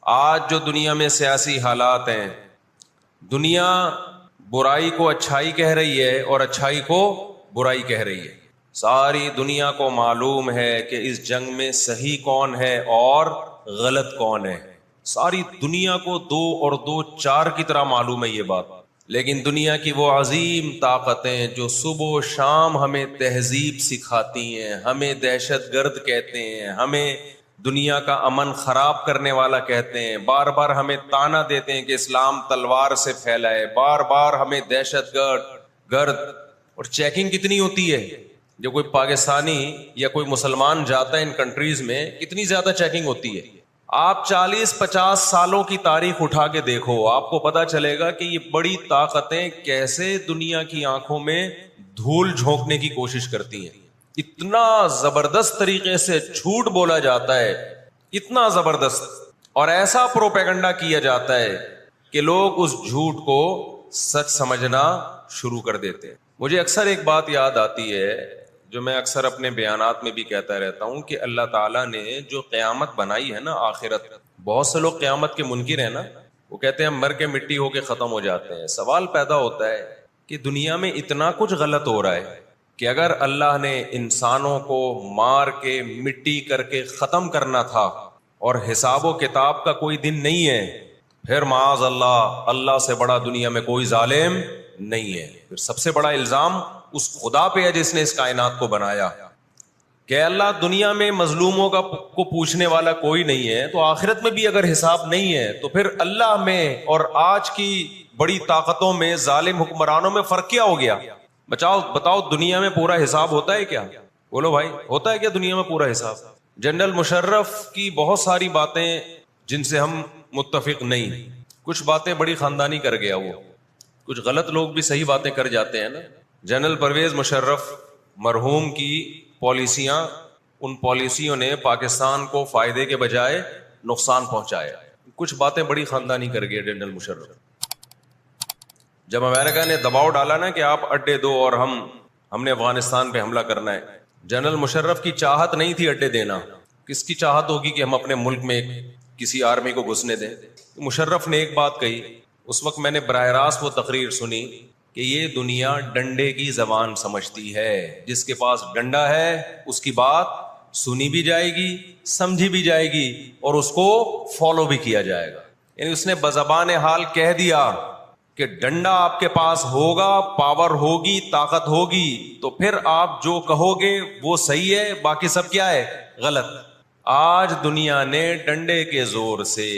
آج جو دنیا میں سیاسی حالات ہیں، دنیا برائی کو اچھائی کہہ رہی ہے اور اچھائی کو برائی کہہ رہی ہے۔ ساری دنیا کو معلوم ہے کہ اس جنگ میں صحیح کون ہے اور غلط کون ہے۔ ساری دنیا کو 2 اور 2 4 کی طرح معلوم ہے یہ بات، لیکن دنیا کی وہ عظیم طاقتیں جو صبح و شام ہمیں تہذیب سکھاتی ہیں، ہمیں دہشت گرد کہتے ہیں، ہمیں دنیا کا امن خراب کرنے والا کہتے ہیں، بار بار ہمیں تانا دیتے ہیں کہ اسلام تلوار سے پھیلا ہے، بار بار ہمیں دہشت گرد اور چیکنگ کتنی ہوتی ہے۔ جو کوئی پاکستانی یا کوئی مسلمان جاتا ہے ان کنٹریز میں، کتنی زیادہ چیکنگ ہوتی ہے۔ آپ 40-50 سالوں کی تاریخ اٹھا کے دیکھو، آپ کو پتا چلے گا کہ یہ بڑی طاقتیں کیسے دنیا کی آنکھوں میں دھول جھونکنے کی کوشش کرتی ہیں۔ اتنا زبردست طریقے سے جھوٹ بولا جاتا ہے، اتنا زبردست، اور ایسا پروپیگنڈا کیا جاتا ہے کہ لوگ اس جھوٹ کو سچ سمجھنا شروع کر دیتے ہیں۔ مجھے اکثر ایک بات یاد آتی ہے جو میں اکثر اپنے بیانات میں بھی کہتا رہتا ہوں کہ اللہ تعالیٰ نے جو قیامت بنائی ہے نا، آخرت، بہت سے لوگ قیامت کے منکر ہیں نا، وہ کہتے ہیں ہم مر کے مٹی ہو کے ختم ہو جاتے ہیں۔ سوال پیدا ہوتا ہے کہ دنیا میں اتنا کچھ غلط ہو رہا ہے کہ اگر اللہ نے انسانوں کو مار کے مٹی کر کے ختم کرنا تھا اور حساب و کتاب کا کوئی دن نہیں ہے، پھر معاذ اللہ سے بڑا دنیا میں کوئی ظالم نہیں ہے۔ پھر سب سے بڑا الزام اس خدا پہ ہے جس نے اس کائنات کو بنایا کہ اللہ دنیا میں مظلوموں کو پوچھنے والا کوئی نہیں ہے، تو آخرت میں بھی اگر حساب نہیں ہے تو پھر اللہ میں اور آج کی بڑی طاقتوں میں، ظالم حکمرانوں میں فرق کیا ہو گیا؟ بتاؤ دنیا میں پورا حساب ہوتا ہے کیا؟ بولو بھائی، ہوتا ہے کیا دنیا میں پورا حساب؟ جنرل مشرف کی بہت ساری باتیں جن سے ہم متفق نہیں، کچھ باتیں بڑی خاندانی کر گیا وہ، کچھ غلط لوگ بھی صحیح باتیں کر جاتے ہیں نا۔ جنرل پرویز مشرف مرحوم کی پالیسیاں، ان پالیسیوں نے پاکستان کو فائدے کے بجائے نقصان پہنچایا۔ کچھ باتیں بڑی خاندانی کر گئے جنرل مشرف۔ جب امریکہ نے دباؤ ڈالا نا کہ آپ اڈے دو اور ہم نے افغانستان پہ حملہ کرنا ہے، جنرل مشرف کی چاہت نہیں تھی اڈے دینا۔ کس کی چاہت ہوگی کہ ہم اپنے ملک میں کسی آرمی کو گھسنے دیں؟ مشرف نے ایک بات کہی، اس وقت میں نے براہ راست وہ تقریر سنی کہ یہ دنیا ڈنڈے کی زبان سمجھتی ہے، جس کے پاس ڈنڈا ہے اس کی بات سنی بھی جائے گی، سمجھی بھی جائے گی اور اس کو فالو بھی کیا جائے گا۔ یعنی اس نے بزبان حال کہہ دیا کہ ڈنڈا آپ کے پاس ہوگا، پاور ہوگی، طاقت ہوگی، تو پھر آپ جو کہو گے وہ صحیح ہے، باقی سب کیا ہے؟ غلط۔ آج دنیا نے ڈنڈے کے زور سے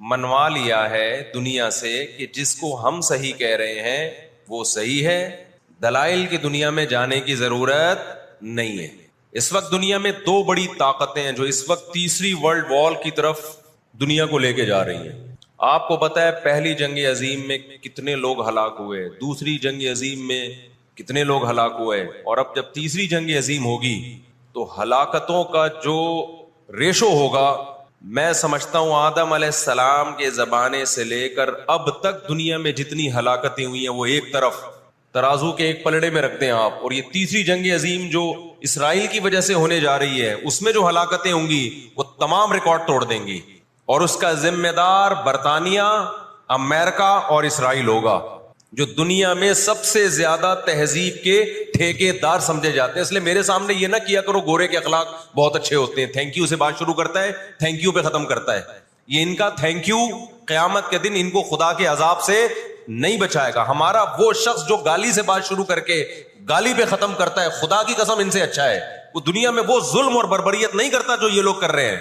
منوا لیا ہے دنیا سے کہ جس کو ہم صحیح کہہ رہے ہیں وہ صحیح ہے، دلائل کی دنیا میں جانے کی ضرورت نہیں ہے۔ اس وقت دنیا میں 2 بڑی طاقتیں ہیں جو اس وقت تیسری ورلڈ وار کی طرف دنیا کو لے کے جا رہی ہیں۔ آپ کو پتا ہے پہلی جنگ عظیم میں کتنے لوگ ہلاک ہوئے، دوسری جنگ عظیم میں کتنے لوگ ہلاک ہوئے، اور اب جب تیسری جنگ عظیم ہوگی تو ہلاکتوں کا جو ریشو ہوگا، میں سمجھتا ہوں آدم علیہ السلام کے زمانے سے لے کر اب تک دنیا میں جتنی ہلاکتیں ہوئی ہیں وہ ایک طرف ترازو کے ایک پلڑے میں رکھ دیں آپ، اور یہ تیسری جنگ عظیم جو اسرائیل کی وجہ سے ہونے جا رہی ہے اس میں جو ہلاکتیں ہوں گی وہ تمام ریکارڈ توڑ دیں گی، اور اس کا ذمہ دار برطانیہ، امریکہ اور اسرائیل ہوگا، جو دنیا میں سب سے زیادہ تہذیب کے ٹھیکے دار سمجھے جاتے ہیں۔ اس لیے میرے سامنے یہ نہ کیا کرو گورے کے اخلاق بہت اچھے ہوتے ہیں، تھینک یو سے بات شروع کرتا ہے، تھینک یو پہ ختم کرتا ہے۔ یہ ان کا تھینک یو قیامت کے دن ان کو خدا کے عذاب سے نہیں بچائے گا۔ ہمارا وہ شخص جو گالی سے بات شروع کر کے گالی پہ ختم کرتا ہے، خدا کی قسم ان سے اچھا ہے، وہ دنیا میں وہ ظلم اور بربریت نہیں کرتا جو یہ لوگ کر رہے ہیں۔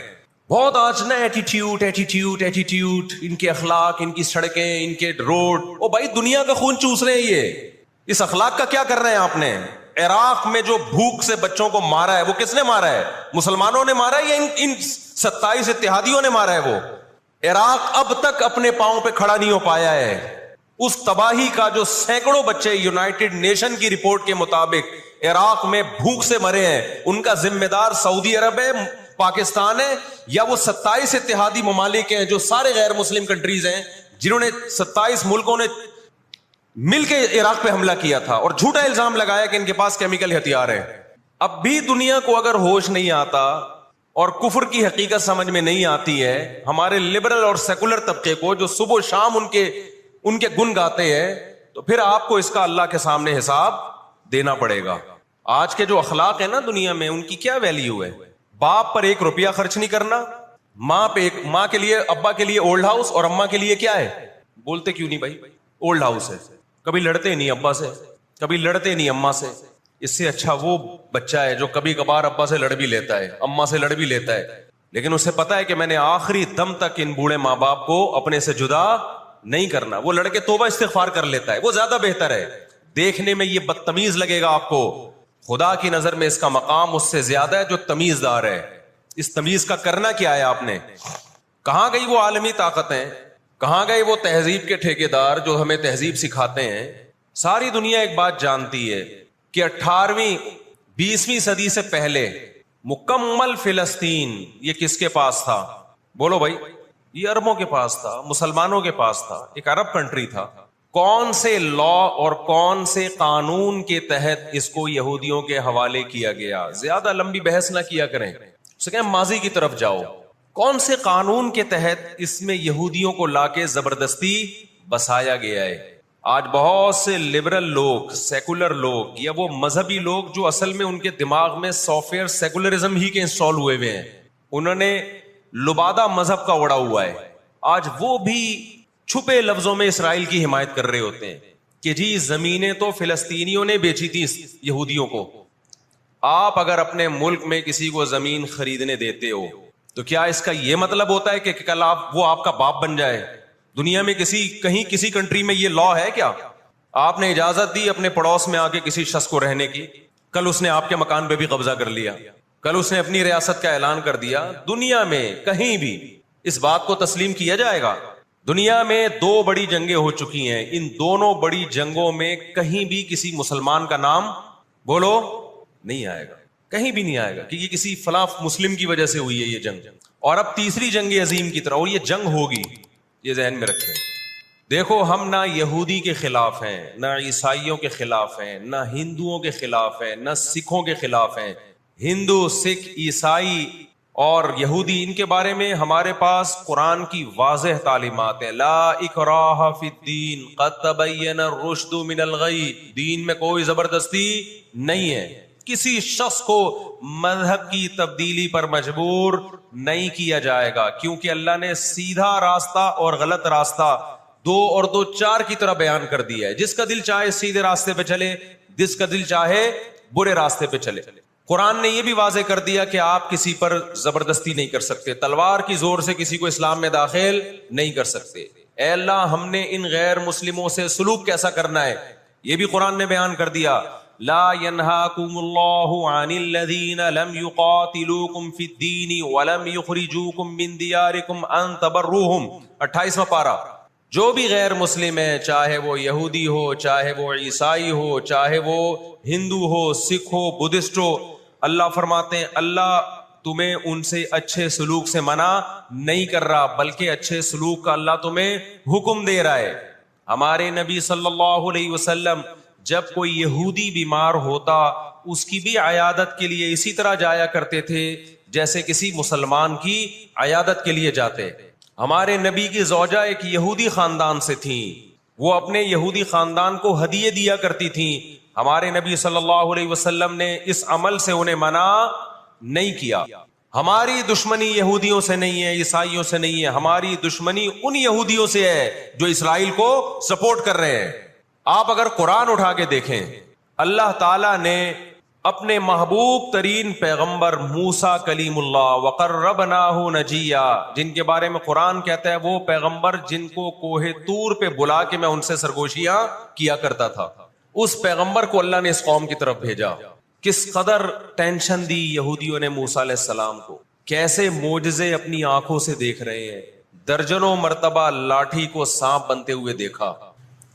بہت آج نا ایٹیٹیوڈ، ان کے اخلاق، ان کی سڑکیں، ان کے روڈ، او بھائی دنیا کا خون چوس رہے ہیں یہ، اس اخلاق کا کیا کر رہے ہیں آپ نے؟ عراق میں جو بھوک سے بچوں کو مارا ہے وہ کس نے مارا ہے؟ مسلمانوں نے مارا ہے یا ان 27 اتحادیوں نے مارا ہے؟ وہ عراق اب تک اپنے پاؤں پہ کھڑا نہیں ہو پایا ہے۔ اس تباہی کا جو سینکڑوں بچے یونائٹڈ نیشن کی رپورٹ کے مطابق عراق میں بھوک سے مرے ہیں، ان کا ذمہ دار سعودی عرب ہے، پاکستان ہے، یا وہ 27 اتحادی ممالک ہیں جو سارے غیر مسلم کنٹریز ہیں جنہوں نے 27 ملکوں نے مل کے عراق پہ حملہ کیا تھا اور جھوٹا الزام لگایا کہ ان کے پاس کیمیکل ہتھیار ہے۔ اب بھی دنیا کو اگر ہوش نہیں آتا اور کفر کی حقیقت سمجھ میں نہیں آتی ہے ہمارے لبرل اور سیکولر طبقے کو جو صبح و شام ان کے گن گاتے ہیں، تو پھر آپ کو اس کا اللہ کے سامنے حساب دینا پڑے گا. آج کے جو اخلاق ہیں نا دنیا میں، ان کی کیا ویلیو ہے؟ باپ پر 1 روپیہ خرچ نہیں کرنا، ماں کے لیے، ابا کے لیے اولڈ ہاؤس، اور اماں کے لیے کیا ہے؟ بولتے کیوں نہیں بھائی؟ اولڈ ہاؤس ہے. کبھی لڑتے نہیں ابا سے، کبھی لڑتے نہیں اماں سے. اس سے اچھا وہ بچہ ہے جو کبھی کبھار ابا سے لڑ بھی لیتا ہے، اماں سے لڑ بھی لیتا ہے، لیکن اسے پتا ہے کہ میں نے آخری دم تک ان بوڑھے ماں باپ کو اپنے سے جدا نہیں کرنا. وہ لڑکے توبہ استغفار کر لیتا ہے، وہ زیادہ بہتر ہے. دیکھنے میں یہ بدتمیز لگے گا آپ کو، خدا کی نظر میں اس کا مقام اس سے زیادہ ہے جو تمیز دار ہے. اس تمیز کا کرنا کیا ہے آپ نے؟ کہاں گئی وہ عالمی طاقتیں؟ کہاں گئے وہ تہذیب کے ٹھیکیدار جو ہمیں تہذیب سکھاتے ہیں؟ ساری دنیا ایک بات جانتی ہے کہ 18ویں 20ویں صدی سے پہلے مکمل فلسطین یہ کس کے پاس تھا؟ بولو بھائی. یہ عربوں کے پاس تھا، مسلمانوں کے پاس تھا، ایک عرب کنٹری تھا. کون سے لا اور کون سے قانون کے تحت اس کو یہودیوں کے حوالے کیا گیا؟ زیادہ لمبی بحث نہ کیا کریں، اسے کہیں ماضی کی طرف جاؤ. کون سے قانون کے تحت اس میں یہودیوں کو لا کے زبردستی بسایا گیا ہے؟ آج بہت سے لبرل لوگ، سیکولر لوگ، یا وہ مذہبی لوگ جو اصل میں ان کے دماغ میں سافٹ ویئر سیکولرزم ہی کے انسٹال ہوئے ہوئے ہیں، انہوں نے لبادہ مذہب کا اڑا ہوا ہے. آج وہ بھی چھپے لفظوں میں اسرائیل کی حمایت کر رہے ہوتے ہیں کہ جی زمینیں تو فلسطینیوں نے بیچی تھی یہودیوں کو. آپ اگر اپنے ملک میں کسی کو زمین خریدنے دیتے ہو تو کیا اس کا یہ مطلب ہوتا ہے کہ کل وہ آپ کا باپ بن جائے؟ دنیا میں کسی کنٹری میں یہ لا ہے کیا؟ آپ نے اجازت دی اپنے پڑوس میں آ کے کسی شخص کو رہنے کی، کل اس نے آپ کے مکان پہ بھی قبضہ کر لیا، کل اس نے اپنی ریاست کا اعلان کر دیا. دنیا میں کہیں بھی اس بات کو تسلیم کیا جائے گا؟ دنیا میں 2 بڑی جنگیں ہو چکی ہیں، ان دونوں بڑی جنگوں میں کہیں بھی کسی مسلمان کا نام بولو نہیں آئے گا، کہیں بھی نہیں آئے گا کہ یہ کسی فلاں مسلم کی وجہ سے ہوئی ہے یہ جنگ. اور اب تیسری جنگ عظیم کی طرح، اور یہ جنگ ہوگی، یہ ذہن میں رکھیں. دیکھو ہم نہ یہودی کے خلاف ہیں، نہ عیسائیوں کے خلاف ہیں، نہ ہندوؤں کے خلاف ہیں، نہ سکھوں کے خلاف ہیں. ہندو، سکھ، عیسائی اور یہودی، ان کے بارے میں ہمارے پاس قرآن کی واضح تعلیمات ہیں. لا اکراہ فی الدین قد تبین الرشد من الغی. دین میں کوئی زبردستی نہیں ہے، کسی شخص کو مذہب کی تبدیلی پر مجبور نہیں کیا جائے گا، کیونکہ اللہ نے سیدھا راستہ اور غلط راستہ 2 اور 2 4 کی طرح بیان کر دیا ہے. جس کا دل چاہے سیدھے راستے پہ چلے، جس کا دل چاہے برے راستے پہ چلے. قرآن نے یہ بھی واضح کر دیا کہ آپ کسی پر زبردستی نہیں کر سکتے، تلوار کی زور سے کسی کو اسلام میں داخل نہیں کر سکتے. اے اللہ ہم نے ان غیر مسلموں سے سلوک کیسا کرنا ہے یہ بھی قرآن نے بیان کر دیا. لا ينهاكم الله عن الذين لم يقاتلوكم في الدين ولم يخرجوكم من دياركم ان تبروهم. 28واں پارہ. جو بھی غیر مسلم ہے، چاہے وہ یہودی ہو، چاہے وہ عیسائی ہو، چاہے وہ ہندو ہو، سکھ ہو، بدھسٹ ہو، اللہ فرماتے ہیں اللہ تمہیں ان سے اچھے سلوک سے منع نہیں کر رہا، بلکہ اچھے سلوک کا اللہ تمہیں حکم دے رہا ہے. ہمارے نبی صلی اللہ علیہ وسلم جب کوئی یہودی بیمار ہوتا اس کی بھی عیادت کے لیے اسی طرح جایا کرتے تھے جیسے کسی مسلمان کی عیادت کے لیے جاتے. ہمارے نبی کی زوجہ ایک یہودی خاندان سے تھیں، وہ اپنے یہودی خاندان کو ہدیے دیا کرتی تھیں. ہمارے نبی صلی اللہ علیہ وسلم نے اس عمل سے انہیں منع نہیں کیا. ہماری دشمنی یہودیوں سے نہیں ہے، عیسائیوں سے نہیں ہے، ہماری دشمنی ان یہودیوں سے ہے جو اسرائیل کو سپورٹ کر رہے ہیں. آپ اگر قرآن اٹھا کے دیکھیں، اللہ تعالیٰ نے اپنے محبوب ترین پیغمبر موسیٰ کلیم اللہ وقربناہ نجیہ، جن کے بارے میں قرآن کہتا ہے وہ پیغمبر جن کو کوہ طور پہ بلا کے میں ان سے سرگوشیاں کیا کرتا تھا، اس پیغمبر کو اللہ نے اس قوم کی طرف بھیجا. کس قدر ٹینشن دی یہودیوں نے موسیٰ علیہ السلام کو، کیسے معجزے اپنی آنکھوں سے دیکھ رہے ہیں. درجنوں مرتبہ لاٹھی کو سانپ بنتے ہوئے دیکھا.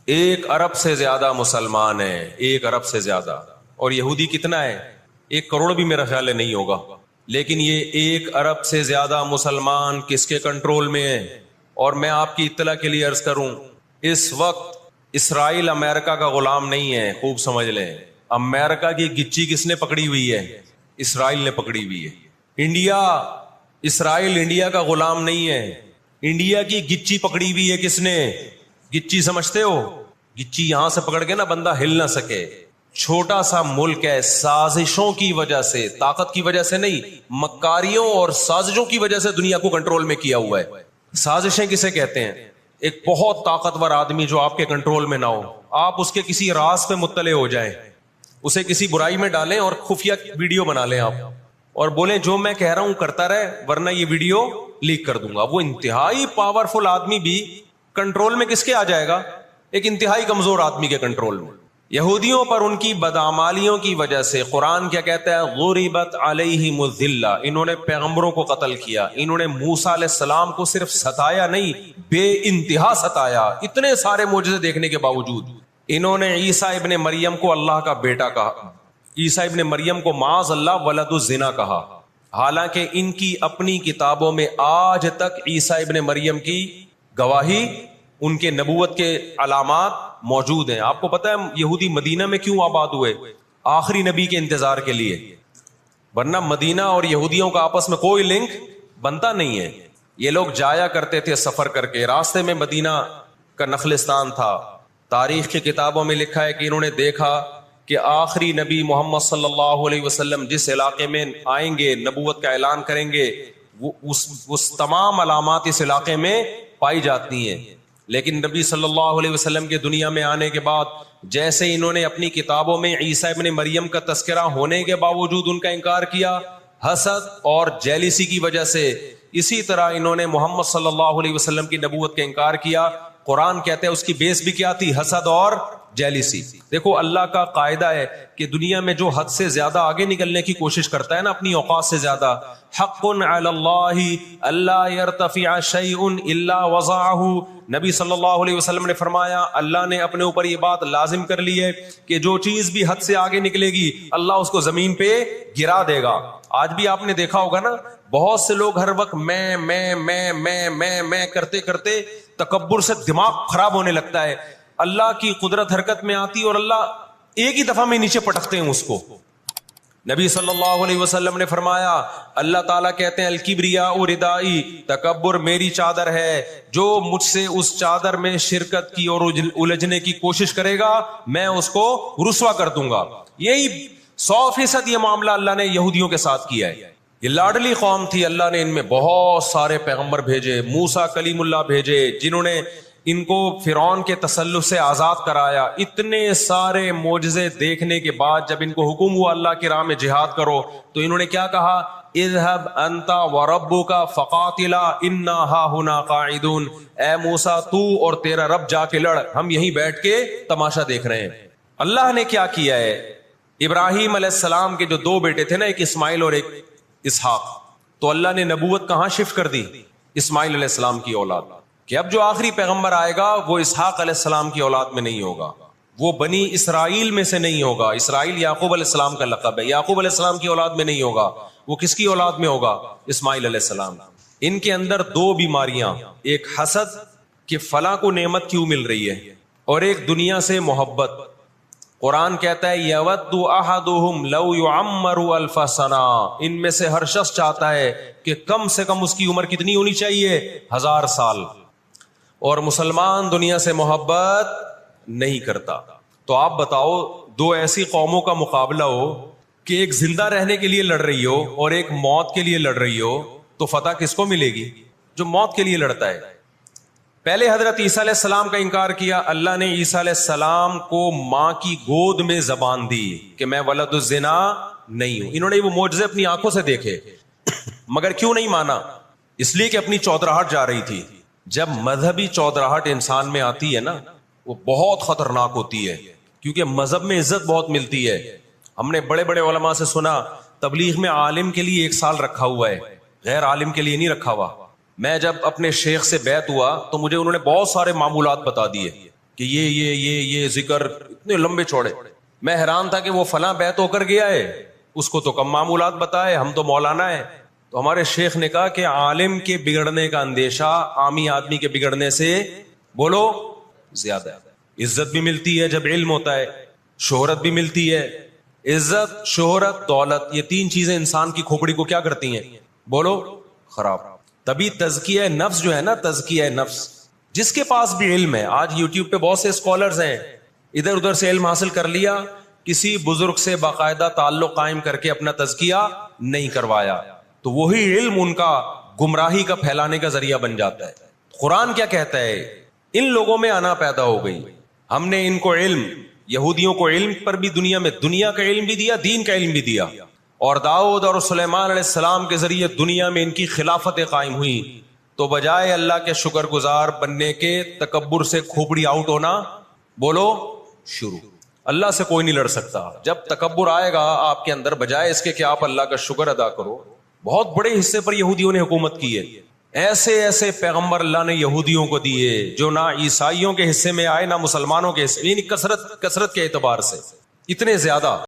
1 ارب سے زیادہ مسلمان ہیں، 1 ارب سے زیادہ. اور یہودی کتنا ہے؟ 1 کروڑ بھی میرا خیال ہے نہیں ہوگا. لیکن یہ 1 ارب سے زیادہ مسلمان کس کے کنٹرول میں ہیں؟ اور میں آپ کی اطلاع کے لیے عرض کروں، اس وقت اسرائیل امریکہ کا غلام نہیں ہے. خوب سمجھ لیں، امریکہ کی گچی کس نے پکڑی ہوئی ہے؟ اسرائیل نے پکڑی ہوئی ہے. انڈیا، اسرائیل انڈیا کا غلام نہیں ہے. انڈیا کی گچی پکڑی ہوئی ہے کس نے؟ گچی سمجھتے ہو؟ گچی یہاں سے پکڑ کے نا بندہ ہل نہ سکے. چھوٹا سا ملک ہے، سازشوں کی وجہ سے، طاقت کی وجہ سے نہیں، مکاریوں اور سازشوں کی وجہ سے دنیا کو کنٹرول میں کیا ہوا ہے. سازشیں کسے کہتے ہیں؟ ایک بہت طاقتور آدمی جو آپ کے کنٹرول میں نہ ہو، آپ اس کے کسی راز پہ مطلع ہو جائیں، اسے کسی برائی میں ڈالیں اور خفیہ ویڈیو بنا لیں آپ، اور بولیں جو میں کہہ رہا ہوں کرتا رہے ورنہ یہ ویڈیو لیک کر دوں گا. وہ انتہائی پاورفل آدمی بھی کنٹرول میں کس کے آ جائے گا؟ ایک انتہائی کمزور آدمی کے کنٹرول میں. یہودیوں پر ان کی بدعمالیوں کی وجہ سے قرآن کیا کہتا ہے؟ غربت علیہم الذلہ، انہوں نے پیغمبروں کو قتل کیا، انہوں نے موسیٰ علیہ السلام کو صرف ستایا نہیں، بے انتہا ستایا. اتنے سارے معجزے دیکھنے کے باوجود انہوں نے عیسیٰ ابن مریم کو اللہ کا بیٹا کہا، عیسیٰ ابن مریم کو معاذ اللہ ولد الزنا کہا، حالانکہ ان کی اپنی کتابوں میں آج تک عیسیٰ ابن مریم کی گواہی، ان کے نبوت کے علامات موجود ہیں. آپ کو پتہ ہے یہودی مدینہ میں کیوں آباد ہوئے؟ آخری نبی کے انتظار کے لیے، ورنہ مدینہ اور یہودیوں کا آپس میں کوئی لنک بنتا نہیں ہے. یہ لوگ جایا کرتے تھے سفر کر کے، راستے میں مدینہ کا نخلستان تھا. تاریخ کی کتابوں میں لکھا ہے کہ انہوں نے دیکھا کہ آخری نبی محمد صلی اللہ علیہ وسلم جس علاقے میں آئیں گے، نبوت کا اعلان کریں گے، اس تمام علامات اس علاقے میں پائی جاتی ہیں. لیکن نبی صلی اللہ علیہ وسلم کے دنیا میں آنے کے بعد جیسے انہوں نے اپنی کتابوں میں عیسیٰ ابن مریم کا تذکرہ ہونے کے باوجود ان کا انکار کیا حسد اور جیلیسی کی وجہ سے، اسی طرح انہوں نے محمد صلی اللہ علیہ وسلم کی نبوت کا انکار کیا. قرآن کہتے ہیں اس کی بیس بھی کیا تھی؟ حسد اور جیلیسی. دیکھو اللہ کا قاعدہ ہے کہ دنیا میں جو حد سے زیادہ آگے نکلنے کی کوشش کرتا ہے نا اپنی اوقات سے زیادہ، حق علی اللہ الا یرتفع شیء الا وضعہ. نبی صلی اللہ علیہ وسلم نے فرمایا اللہ نے اپنے اوپر یہ بات لازم کر لی ہے کہ جو چیز بھی حد سے آگے نکلے گی اللہ اس کو زمین پہ گرا دے گا. آج بھی آپ نے دیکھا ہوگا نا بہت سے لوگ ہر وقت میں کرتے کرتے تکبر سے دماغ خراب ہونے لگتا ہے. اللہ کی قدرت حرکت میں آتی اور اللہ ایک ہی دفعہ میں نیچے پٹکتے ہیں اس کو. نبی صلی اللہ علیہ وسلم نے فرمایا اللہ تعالیٰ کہتے ہیں الکبریاء ردائی، تکبر میری چادر ہے، جو مجھ سے اس چادر میں شرکت کی اور الجھنے کی کوشش کرے گا میں اس کو رسوا کر دوں گا. یہی 100% یہ معاملہ اللہ نے یہودیوں کے ساتھ کیا ہے. یہ لاڈلی قوم تھی، اللہ نے ان میں بہت سارے پیغمبر بھیجے، موسیٰ کلیم اللہ بھیجے جنہوں نے ان کو فرعون کے تسلط سے آزاد کرایا. اتنے سارے معجزے دیکھنے کے بعد جب ان کو حکم ہوا اللہ کی راہ میں جہاد کرو تو انہوں نے کیا کہا؟ اذهب انت وربك فقاتلا انا هاهنا قاعدون. اے موسیٰ تو اور تیرا رب جا کے لڑ، ہم یہیں بیٹھ کے تماشا دیکھ رہے ہیں. اللہ نے کیا کیا ہے؟ ابراہیم علیہ السلام کے جو دو بیٹے تھے نا، ایک اسماعیل اور ایک اسحاق، تو اللہ نے نبوت کہاں شفٹ کر دی؟ اسماعیل علیہ السلام کی اولاد، کہ اب جو آخری پیغمبر آئے گا وہ اسحاق علیہ السلام کی اولاد میں نہیں ہوگا، وہ بنی اسرائیل میں سے نہیں ہوگا. اسرائیل یعقوب علیہ السلام کا لقب ہے، یعقوب علیہ السلام کی اولاد میں نہیں ہوگا. وہ کس کی اولاد میں ہوگا؟ اسماعیل علیہ السلام. ان کے اندر دو بیماریاں، ایک حسد کہ فلاں کو نعمت کیوں مل رہی ہے، اور ایک دنیا سے محبت. قرآن کہتا ہے یود احدہم لو یعمر الف سنہ، ان میں سے ہر شخص چاہتا ہے کہ کم سے کم اس کی عمر کتنی ہونی چاہیے؟ 1000 سال. اور مسلمان دنیا سے محبت نہیں کرتا. تو آپ بتاؤ دو ایسی قوموں کا مقابلہ ہو کہ ایک زندہ رہنے کے لیے لڑ رہی ہو اور ایک موت کے لیے لڑ رہی ہو، تو فتح کس کو ملے گی؟ جو موت کے لیے لڑتا ہے. پہلے حضرت عیسیٰ علیہ السلام کا انکار کیا، اللہ نے عیسیٰ علیہ السلام کو ماں کی گود میں زبان دی کہ میں ولد الزنا نہیں ہوں. انہوں نے وہ معجزے اپنی آنکھوں سے دیکھے، مگر کیوں نہیں مانا؟ اس لیے کہ اپنی چودراہٹ جا رہی تھی. جب مذہبی چودراہٹ انسان میں آتی ہے نا وہ بہت خطرناک ہوتی ہے، کیونکہ مذہب میں عزت بہت ملتی ہے. ہم نے بڑے بڑے علماء سے سنا تبلیغ میں عالم کے لیے 1 سال رکھا ہوا ہے، غیر عالم کے لیے نہیں رکھا ہوا. میں جب اپنے شیخ سے بیعت ہوا تو مجھے انہوں نے بہت سارے معمولات بتا دیے کہ یہ ذکر اتنے لمبے چوڑے. میں حیران تھا کہ وہ فلاں بیعت ہو کر گیا ہے، اس کو تو کم معمولات بتائے، ہم تو مولانا ہیں. تو ہمارے شیخ نے کہا کہ عالم کے بگڑنے کا اندیشہ عامی آدمی کے بگڑنے سے بولو زیادہ ہے. عزت بھی ملتی ہے جب علم ہوتا ہے، شہرت بھی ملتی ہے، عزت، شہرت، دولت، یہ تین چیزیں انسان کی کھوپڑی کو کیا کرتی ہیں؟ بولو، خراب. تبھی تزکیہ نفس جو ہے نا، تزکیہ نفس، جس کے پاس بھی علم ہے، آج یوٹیوب پہ بہت سے اسکالرز ہیں، ادھر ادھر سے علم حاصل کر لیا، کسی بزرگ سے باقاعدہ تعلق قائم کر کے اپنا تزکیہ نہیں کروایا، تو وہی علم ان کا گمراہی کا پھیلانے کا ذریعہ بن جاتا ہے. قرآن کیا کہتا ہے؟ ان لوگوں میں انا پیدا ہو گئی، ہم نے ان کو علم، یہودیوں کو علم پر بھی دنیا کا علم بھی دیا، دین کا علم بھی دیا، اور داؤد اور سلیمان علیہ السلام کے ذریعے دنیا میں ان کی خلافتیں قائم ہوئی، تو بجائے اللہ کے شکر گزار بننے کے تکبر سے کھوپڑی آؤٹ ہونا، بولو، شروع. اللہ سے کوئی نہیں لڑ سکتا. جب تکبر آئے گا آپ کے اندر، بجائے اس کے کہ آپ اللہ کا شکر ادا کرو. بہت بڑے حصے پر یہودیوں نے حکومت کی ہے، ایسے ایسے پیغمبر اللہ نے یہودیوں کو دیے جو نہ عیسائیوں کے حصے میں آئے نہ مسلمانوں کے حصے، یعنی کثرت کے اعتبار سے اتنے زیادہ.